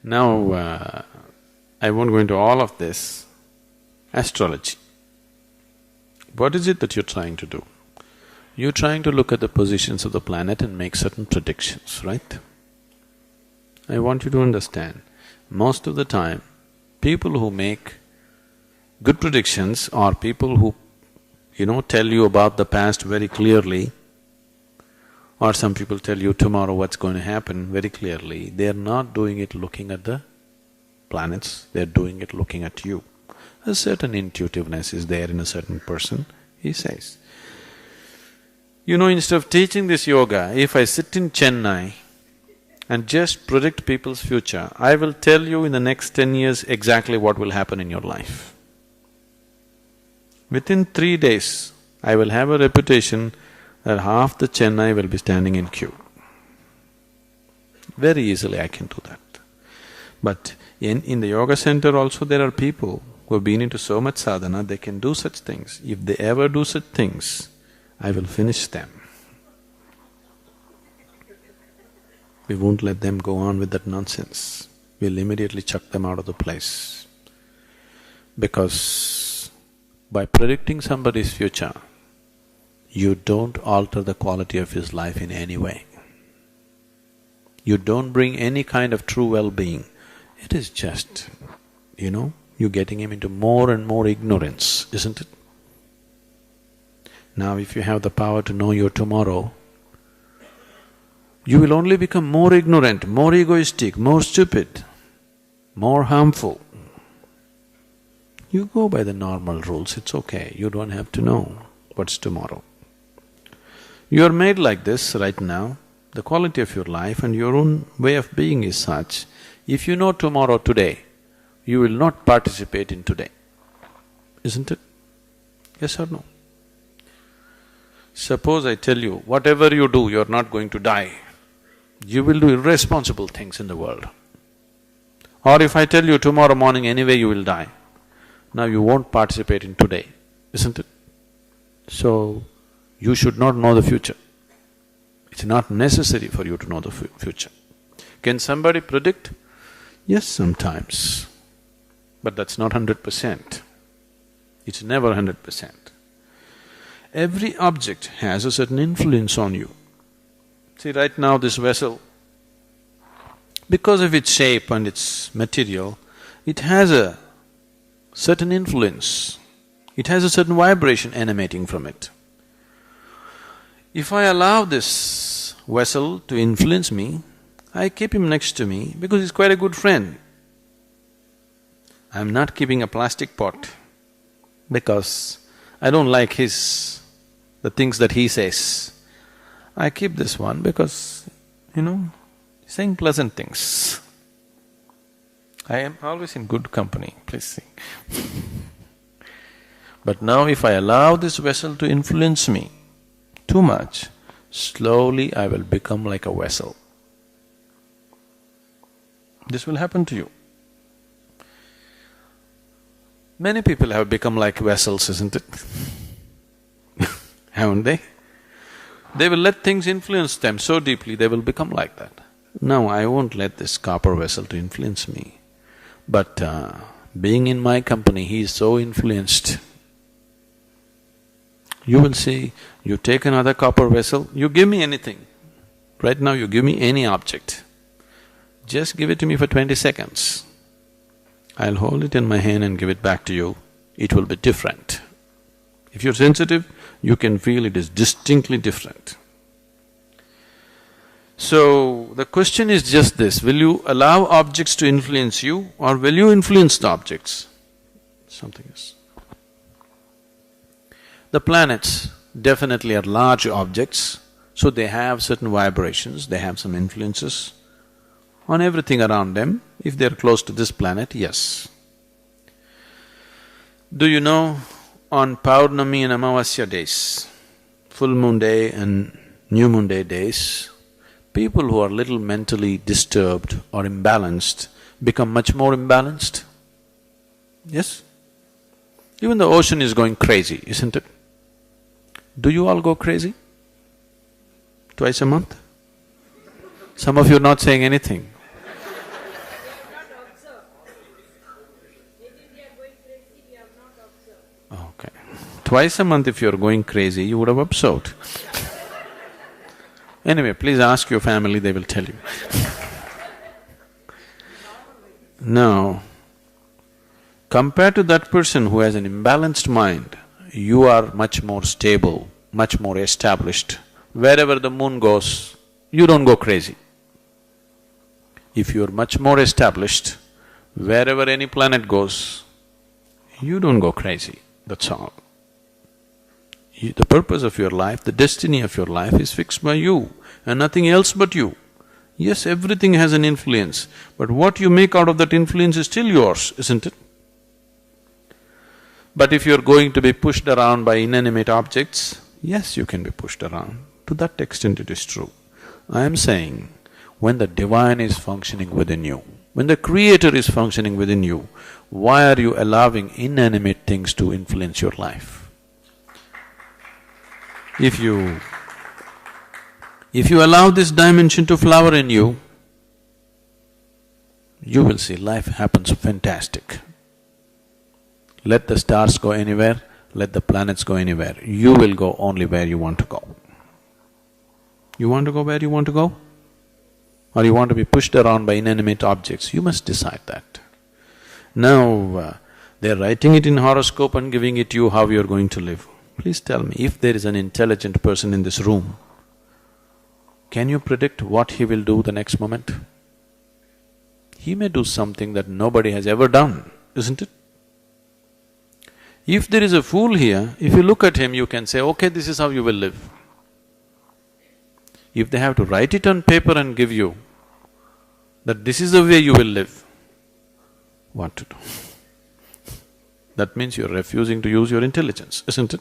Now, I won't go into all of this. Astrology. What is it that you're trying to do? You're trying to look at the positions of the planet and make certain predictions, right? I want you to understand, most of the time, people who make good predictions are people who, tell you about the past very clearly, or some people tell you tomorrow what's going to happen very clearly. They're not doing it looking at the planets, they're doing it looking at you. A certain intuitiveness is there in a certain person, he says. Instead of teaching this yoga, if I sit in Chennai and just predict people's future, I will tell you in the next 10 years exactly what will happen in your life. Within 3 days, I will have a reputation that half the Chennai will be standing in queue. Very easily I can do that. But in the yoga center also there are people who have been into so much sadhana, they can do such things. If they ever do such things, I will finish them. We won't let them go on with that nonsense. We'll immediately chuck them out of the place. Because by predicting somebody's future, you don't alter the quality of his life in any way. You don't bring any kind of true well-being. It is just, you're getting him into more and more ignorance, isn't it? Now if you have the power to know your tomorrow, you will only become more ignorant, more egoistic, more stupid, more harmful. You go by the normal rules, it's okay, you don't have to know what's tomorrow. You are made like this right now, the quality of your life and your own way of being is such, if you know tomorrow today, you will not participate in today, isn't it? Yes or no? Suppose I tell you, whatever you do, you're not going to die. You will do irresponsible things in the world. Or if I tell you tomorrow morning anyway you will die, now you won't participate in today, isn't it? So, you should not know the future. It's not necessary for you to know the future. Can somebody predict? Yes, sometimes. But that's not 100%. It's never 100%. Every object has a certain influence on you. See, right now this vessel, because of its shape and its material, it has a certain influence. It has a certain vibration emanating from it. If I allow this vessel to influence me, I keep him next to me because he's quite a good friend. I'm not keeping a plastic pot because I don't like the things that he says. I keep this one because, he's saying pleasant things. I am always in good company, please see. But now if I allow this vessel to influence me too much, slowly I will become like a vessel. This will happen to you. Many people have become like vessels, isn't it? Haven't they? They will let things influence them so deeply, they will become like that. No, I won't let this copper vessel to influence me. But being in my company, he is so influenced. You will see, you take another copper vessel, you give me anything. Right now you give me any object. Just give it to me for 20 seconds. I'll hold it in my hand and give it back to you. It will be different. If you're sensitive, you can feel it is distinctly different. So, the question is just this, will you allow objects to influence you or will you influence the objects? Something else. The planets definitely are large objects, so they have certain vibrations, they have some influences on everything around them. If they're close to this planet, yes. Do you know, on Paurnami and Amavasya days, full moon day and new moon day days, people who are little mentally disturbed or imbalanced become much more imbalanced? Yes? Even the ocean is going crazy, isn't it? Do you all go crazy? Twice a month? Some of you are not saying anything. Twice a month if you're going crazy, you would have observed. Anyway, please ask your family, they will tell you. Now, compared to that person who has an imbalanced mind, you are much more stable, much more established. Wherever the moon goes, you don't go crazy. If you're much more established, wherever any planet goes, you don't go crazy, that's all. The purpose of your life, the destiny of your life is fixed by you and nothing else but you. Yes, everything has an influence, but what you make out of that influence is still yours, isn't it? But if you're going to be pushed around by inanimate objects, yes, you can be pushed around. To that extent it is true. I am saying, when the divine is functioning within you, when the creator is functioning within you, why are you allowing inanimate things to influence your life? If you allow this dimension to flower in you, you will see life happens fantastic. Let the stars go anywhere, let the planets go anywhere, you will go only where you want to go. You want to go where you want to go? Or you want to be pushed around by inanimate objects? You must decide that. Now, they're writing it in horoscope and giving it to you how you're going to live. Please tell me, if there is an intelligent person in this room, can you predict what he will do the next moment? He may do something that nobody has ever done, isn't it? If there is a fool here, if you look at him, you can say, okay, this is how you will live. If they have to write it on paper and give you that this is the way you will live, what to do? That means you're refusing to use your intelligence, isn't it?